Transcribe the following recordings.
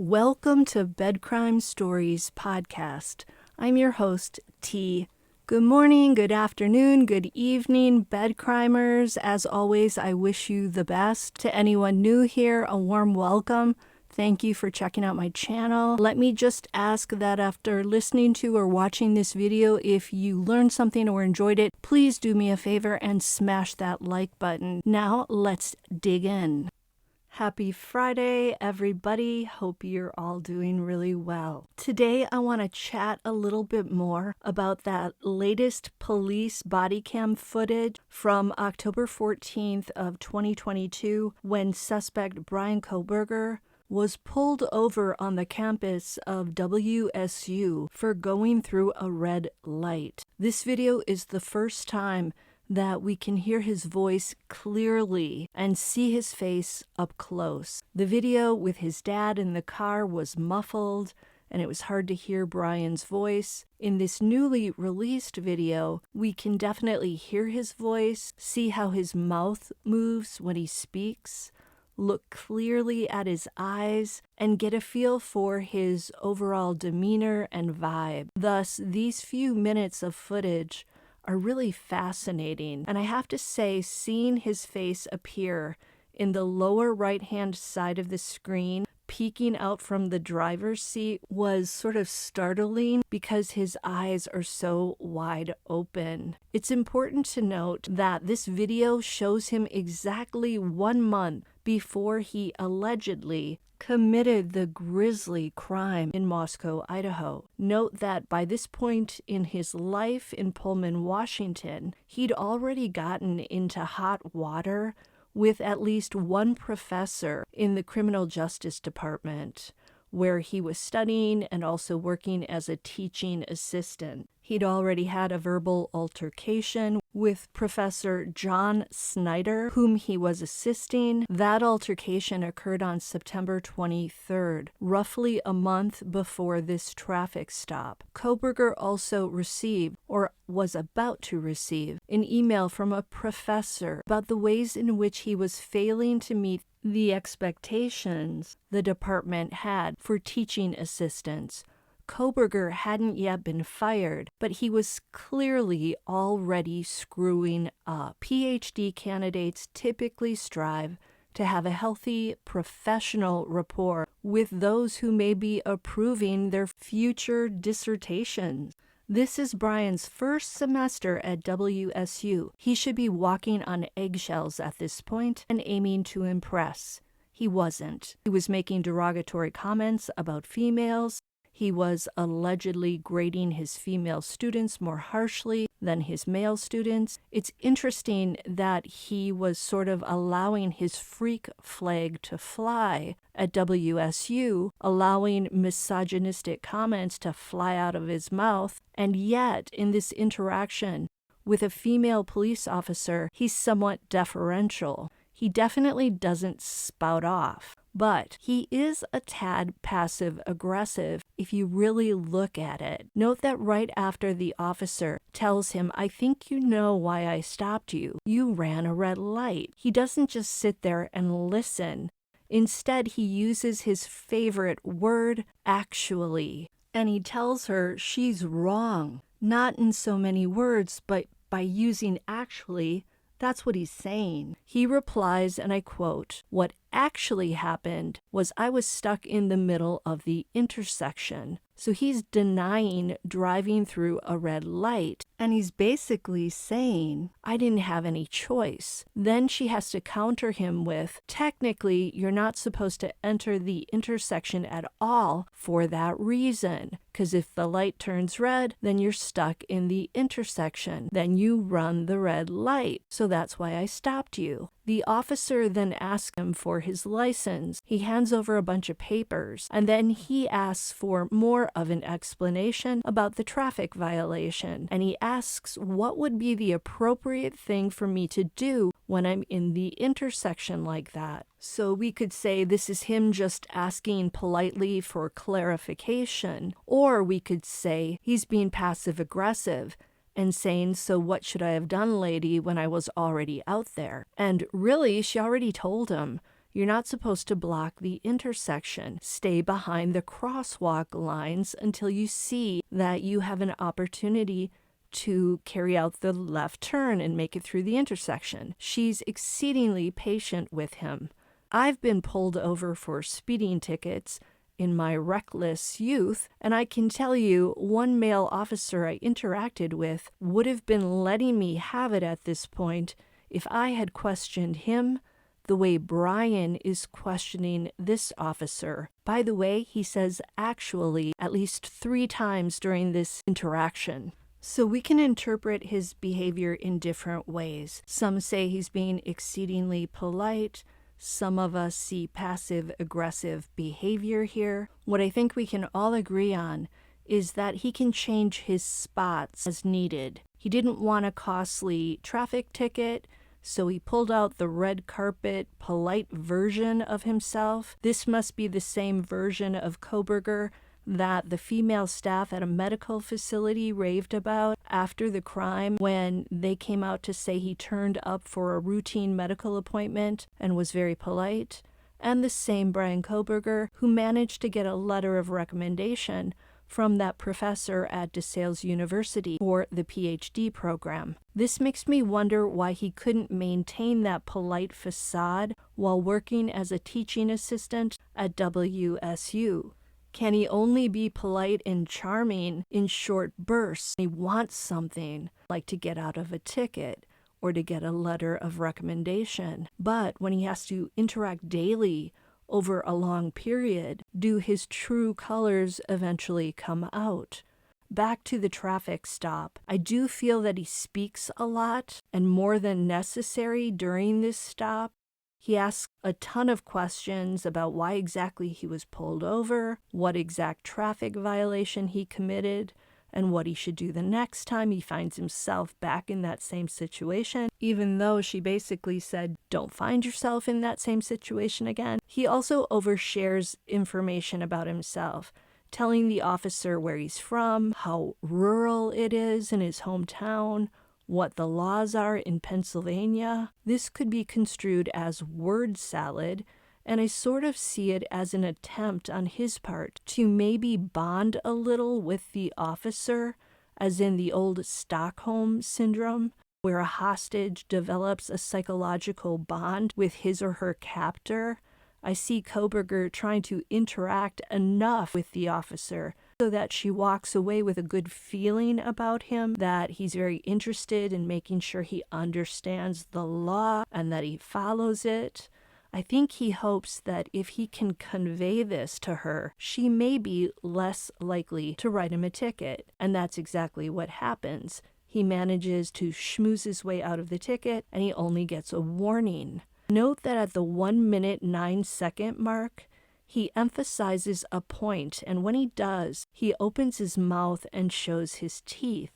Welcome to Bed Crime Stories podcast. I'm your host, T. Good morning, good afternoon, good evening, bed crimers. As always, I wish you the best. To anyone new here, a warm welcome. Thank you for checking out my channel. Let me just ask that after listening to or watching this video, if you learned something or enjoyed it, please do me a favor and smash that like button. Now, let's dig in. Happy Friday, everybody. Hope you're all doing really well. Today, I want to chat a little bit more about that latest police body cam footage from October 14th of 2022 when suspect Brian Kohberger was pulled over on the campus of WSU for going through a red light. This video is the first time that we can hear his voice clearly and see his face up close. The video with his dad in the car was muffled, and it was hard to hear Brian's voice. In this newly released video, we can definitely hear his voice, see how his mouth moves when he speaks, look clearly at his eyes, and get a feel for his overall demeanor and vibe. Thus, these few minutes of footage are really fascinating, and I have to say, seeing his face appear in the lower right-hand side of the screen, peeking out from the driver's seat, was sort of startling because his eyes are so wide open. It's important to note that this video shows him exactly 1 month before he allegedly committed the grisly crime in Moscow, Idaho. Note that by this point in his life in Pullman, Washington, he'd already gotten into hot water with at least one professor in the criminal justice department, where he was studying and also working as a teaching assistant. He'd already had a verbal altercation with Professor John Snyder, whom he was assisting. That altercation occurred on September 23rd, roughly a month before this traffic stop. Kohberger also received, or was about to receive, an email from a professor about the ways in which he was failing to meet the expectations the department had for teaching assistants. Kohberger hadn't yet been fired, but he was clearly already screwing up. PhD candidates typically strive to have a healthy professional rapport with those who may be approving their future dissertations. This is Brian's first semester at WSU. He should be walking on eggshells at this point and aiming to impress. He wasn't. He was making derogatory comments about females. He was allegedly grading his female students more harshly than his male students. It's interesting that he was sort of allowing his freak flag to fly at WSU, allowing misogynistic comments to fly out of his mouth, and yet in this interaction with a female police officer, he's somewhat deferential. He definitely doesn't spout off, but he is a tad passive-aggressive if you really look at it. Note that right after the officer tells him, "I think you know why I stopped you. You ran a red light." He doesn't just sit there and listen. Instead, he uses his favorite word, actually, and he tells her she's wrong. Not in so many words, but by using actually, that's what he's saying. He replies, and I quote, "What actually happened was I was stuck in the middle of the intersection." So he's denying driving through a red light, and he's basically saying, "I didn't have any choice." Then she has to counter him with, "Technically, you're not supposed to enter the intersection at all for that reason, because if the light turns red, then you're stuck in the intersection. Then you run the red light. So that's why I stopped you." The officer then asks him for his license. He hands over a bunch of papers, and then he asks for more of an explanation about the traffic violation. And he asks what would be the appropriate thing for me to do when I'm in the intersection like that. So we could say this is him just asking politely for clarification, or we could say he's being passive-aggressive and saying, "So what should I have done, lady, when I was already out there?" And really, she already told him, You're not supposed to block the intersection. Stay behind the crosswalk lines until you see that you have an opportunity to carry out the left turn and make it through the intersection. She's exceedingly patient with him. I've been pulled over for speeding tickets in my reckless youth, and I can tell you one male officer I interacted with would have been letting me have it at this point if I had questioned him the way Brian is questioning this officer. By the way, he says actually at least 3 times during this interaction. So we can interpret his behavior in different ways. Some say he's being exceedingly polite. Some of us see passive-aggressive behavior here. What I think we can all agree on is that he can change his spots as needed. He didn't want a costly traffic ticket, so he pulled out the red carpet, polite version of himself. This must be the same version of Kohberger that the female staff at a medical facility raved about after the crime when they came out to say he turned up for a routine medical appointment and was very polite. And the same Brian Kohberger who managed to get a letter of recommendation from that professor at DeSales University for the PhD program. This makes me wonder why he couldn't maintain that polite facade while working as a teaching assistant at WSU. Can he only be polite and charming in short bursts? He wants something, like to get out of a ticket or to get a letter of recommendation. But when he has to interact daily over a long period, do his true colors eventually come out? Back to the traffic stop. I do feel that he speaks a lot and more than necessary during this stop. He asks a ton of questions about why exactly he was pulled over, what exact traffic violation he committed, and what he should do the next time he finds himself back in that same situation, even though she basically said, don't find yourself in that same situation again. He also overshares information about himself, telling the officer where he's from, how rural it is in his hometown, what the laws are in Pennsylvania. This could be construed as word salad, and I sort of see it as an attempt on his part to maybe bond a little with the officer, as in the old Stockholm syndrome, where a hostage develops a psychological bond with his or her captor. I see Kohberger trying to interact enough with the officer so that she walks away with a good feeling about him, that he's very interested in making sure he understands the law and that he follows it. I think he hopes that if he can convey this to her, she may be less likely to write him a ticket. And that's exactly what happens. He manages to schmooze his way out of the ticket, and he only gets a warning. Note that at the 1 minute 9 second mark, he emphasizes a point, and when he does, he opens his mouth and shows his teeth.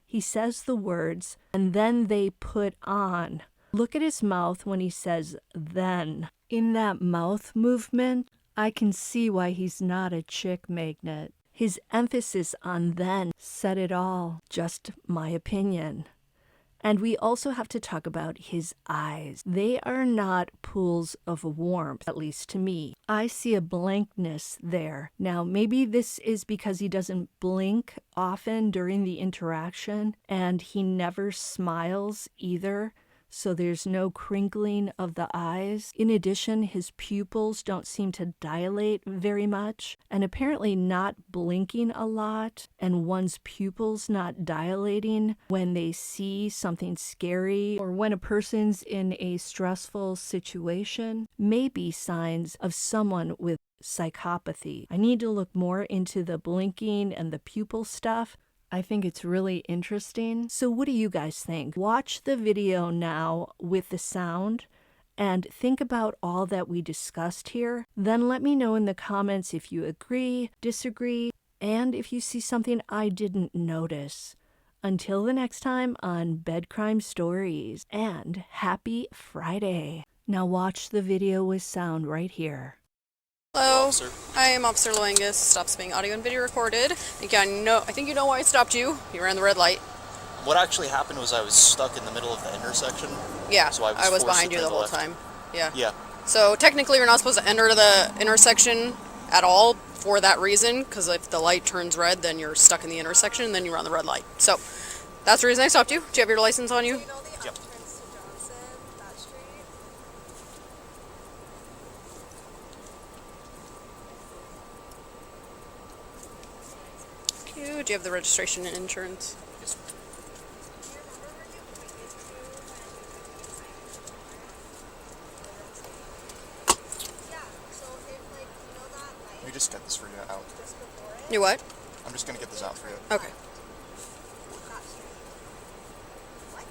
He says the words, and then they put on. Look at his mouth when he says then. In that mouth movement, I can see why he's not a chick magnet. His emphasis on then said it all. Just my opinion. And we also have to talk about his eyes. They are not pools of warmth, at least to me. I see a blankness there. Now, maybe this is because he doesn't blink often during the interaction, and he never smiles either. So there's no crinkling of the eyes. In addition, his pupils don't seem to dilate very much, and apparently not blinking a lot, and one's pupils not dilating when they see something scary or when a person's in a stressful situation may be signs of someone with psychopathy. I need to look more into the blinking and the pupil stuff. I think it's really interesting. So what do you guys think? Watch the video now with the sound and think about all that we discussed here. Then let me know in the comments if you agree, disagree, and if you see something I didn't notice. Until the next time on Bed Crime Stories, and happy Friday. Now watch the video with sound right here. Hello, Officer. I am Officer Loangus. Stops being audio and video recorded. I think you know why I stopped you. You ran the red light. What actually happened was I was stuck in the middle of the intersection. Yeah, So I was I was forced behind to you the take a whole left. time. Yeah. Yeah. So technically you're not supposed to enter the intersection at all for that reason, because if the light turns red, then you're stuck in the intersection, and then you run the red light. So that's the reason I stopped you. Do you have your license on you? Do you know the Yep. entrance to Johnson, that street? Do you have the registration and insurance? Yes. Do you remember where you pointed to when you Yeah, so if, like, you know that Let me light just get this for you out. just before it? You what? I'm just gonna get this out for you. Okay. That street. What?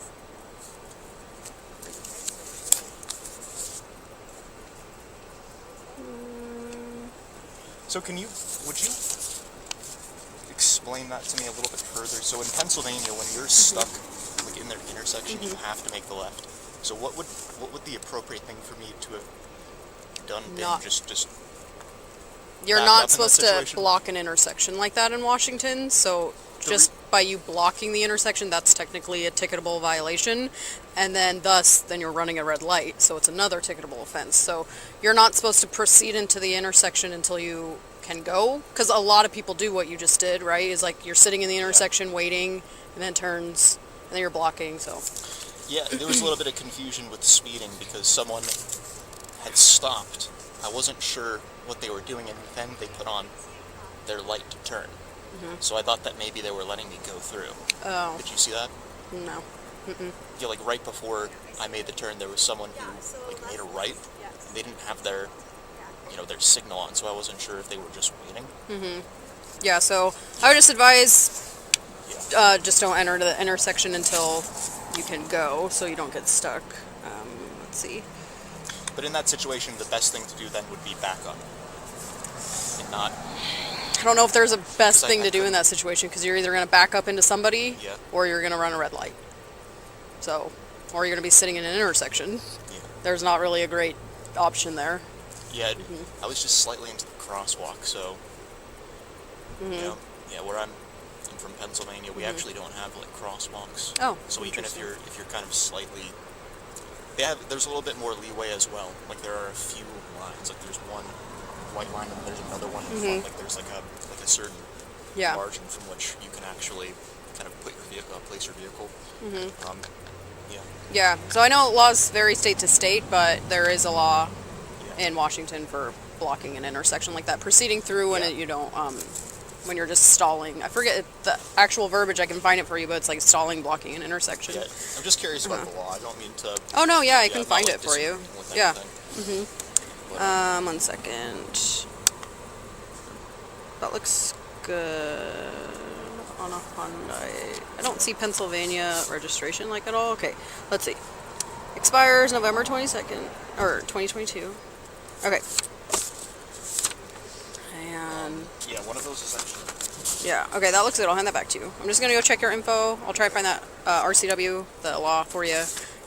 So would you explain that to me a little bit further? So in Pennsylvania, when you're stuck like in their intersection, you have to make the left. So what would the appropriate thing for me to have done been? Not- Just You're back up in not that supposed to situation? block an intersection like that in Washington, so just by you blocking the intersection, that's technically a ticketable violation, and then then you're running a red light, so it's another ticketable offense. So you're not supposed to proceed into the intersection until you can go, because a lot of people do what you just did, right? Is like you're sitting in the intersection waiting, and then it turns, and then you're blocking, so. yeah, there was a little bit of confusion with speeding because someone had stopped. I wasn't sure what they were doing, and then they put on their light to turn. So I thought that maybe they were letting me go through. Oh, Did you see that? no. Yeah, like right before I made the turn, there was someone who like made a right. They didn't have their signal on, so I wasn't sure if they were just waiting. Yeah, so I would just advise Yeah. just don't enter the intersection until you can go, so you don't get stuck. Let's see. But in that situation, the best thing to do then would be back up and not. I don't know if there's a best I- thing I to do in couldn't- that situation, because you're either going to back up into somebody Yeah. or you're going to run a red light. So, or you're going to be sitting in an intersection. Yeah. There's not really a great option there. Yeah, I was just slightly into the crosswalk, so. Yeah, where I'm from Pennsylvania, we actually don't have like crosswalks. Oh, So even if interesting. you're kind of slightly, there's a little bit more leeway as well. Like there are a few lines. Like there's one white line and there's another one in front. Like there's like a certain Yeah. margin from which you can actually kind of put your vehicle, place your vehicle. Yeah. Yeah, so I know laws vary state to state, but there is a law Yeah. in Washington for blocking an intersection like that, proceeding through when Yeah. you don't, when you're just stalling. I forget the actual verbiage. I can find it for you, but it's like stalling, blocking an intersection. Yeah. I'm just curious about the law. I don't mean to. Oh no, yeah, I yeah, can not, find like, it for you. disagreeing with Yeah. anything. But, 1 second. That looks good on a Hyundai. I don't see Pennsylvania registration like at all. Okay, let's see. Expires November 22nd, or 2022. Okay. And, yeah, one of those is actually. yeah, okay, that looks good. I'll hand that back to you. I'm just gonna go check your info. I'll try to find that RCW, the law for you,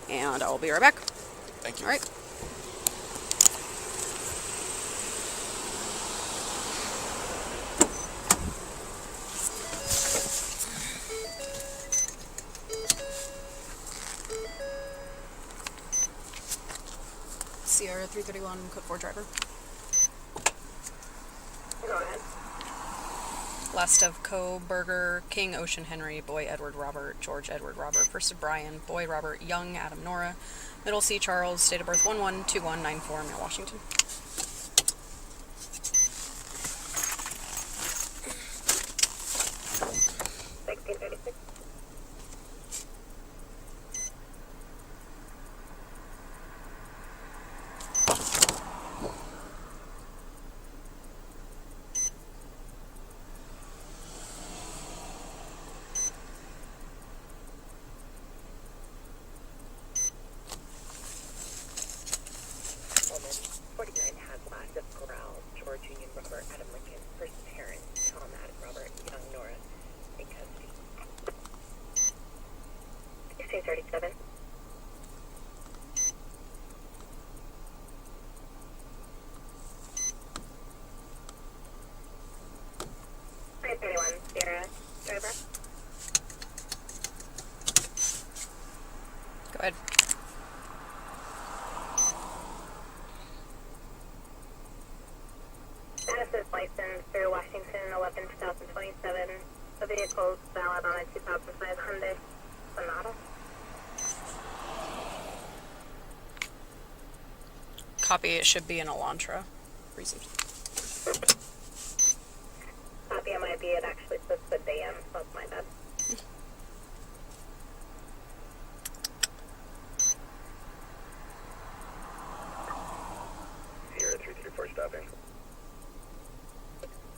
and I'll be right back. Thank you. All right. Sierra 331, code 4 driver. Go ahead. Last of Kohberger, King, Ocean, Henry, Boy, Edward, Robert, George, Edward, Robert. First of Brian, Boy, Robert, Young, Adam, Nora. Middle C, Charles. Date of birth 112194, Mount Washington. George Union Robert Adam Lincoln, first parent Tom Adam Robert Young Nora in custody. 1637. Sierra driver. Go ahead. through Washington 11-2027. The vehicle is valid on a 2005 Hyundai Sonata. Copy, it should be an Elantra. Received. Copy, it might be. It actually says the Dan, so that's my bad. Sierra 334 stopping.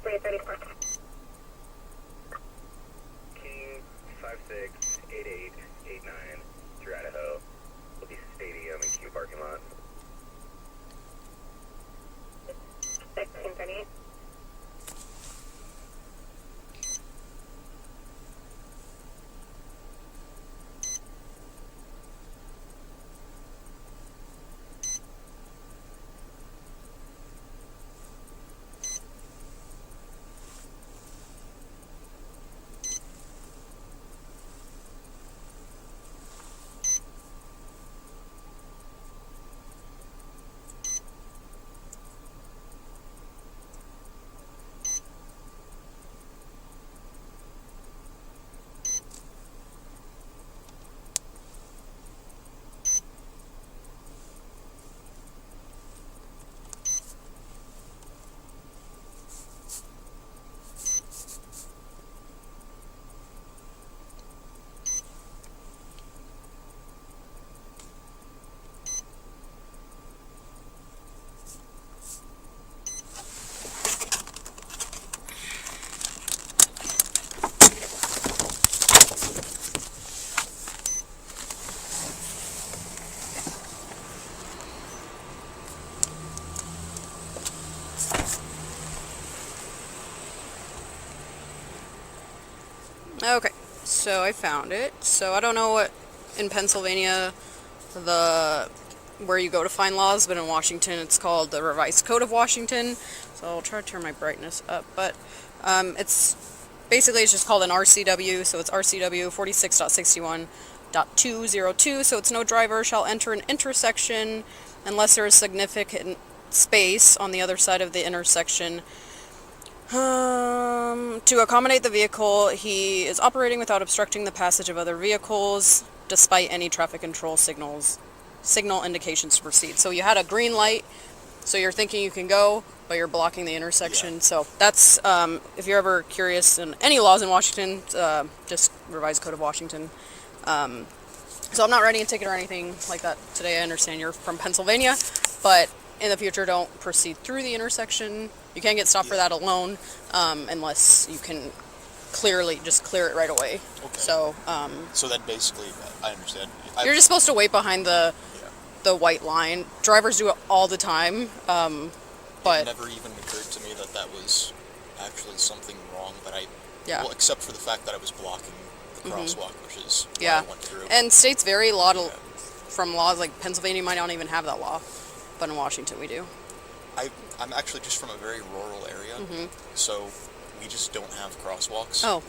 334. King 568889 through Idaho. Will be stadium and Q parking lot. 1638. Okay, so I found it. So I don't know what in Pennsylvania where you go to find laws, but in Washington it's called the Revised Code of Washington. So I'll try to turn my brightness up, but it's basically it's just called an RCW. So it's RCW 46.61.202. So it's no driver shall enter an intersection unless there is significant space on the other side of the intersection. To accommodate the vehicle, he is operating without obstructing the passage of other vehicles, despite any traffic control signal indications to proceed. So you had a green light, so you're thinking you can go, but you're blocking the intersection. Yeah. So that's, if you're ever curious in any laws in Washington, just Revised Code of Washington. So I'm not writing a ticket or anything like that today. I understand you're from Pennsylvania, but in the future, don't proceed through the intersection. You can't get stopped for that alone, unless you can clearly just clear it right away. Okay. So, So then basically, I understand. you're just supposed to wait behind the white line. Drivers do it all the time, It but never even occurred to me that that was actually something wrong. But yeah. well, except for the fact that I was blocking the crosswalk, which is why Yeah. I went through. And states vary a lot from laws. Like Pennsylvania might not even have that law, but in Washington we do. I'm actually just from a very rural area, so we just don't have crosswalks. Oh,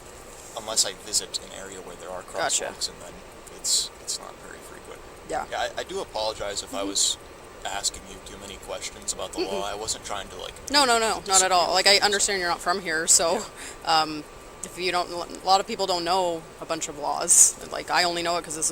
Unless I visit an area where there are Gotcha. crosswalks, and then it's not very frequent. yeah. Yeah, I do apologize if I was asking you too many questions about the law. I wasn't trying to No, not at disagree all. with Like you I or something. understand you're not from here, so if you don't, a lot of people don't know a bunch of laws. Like I only know it because this is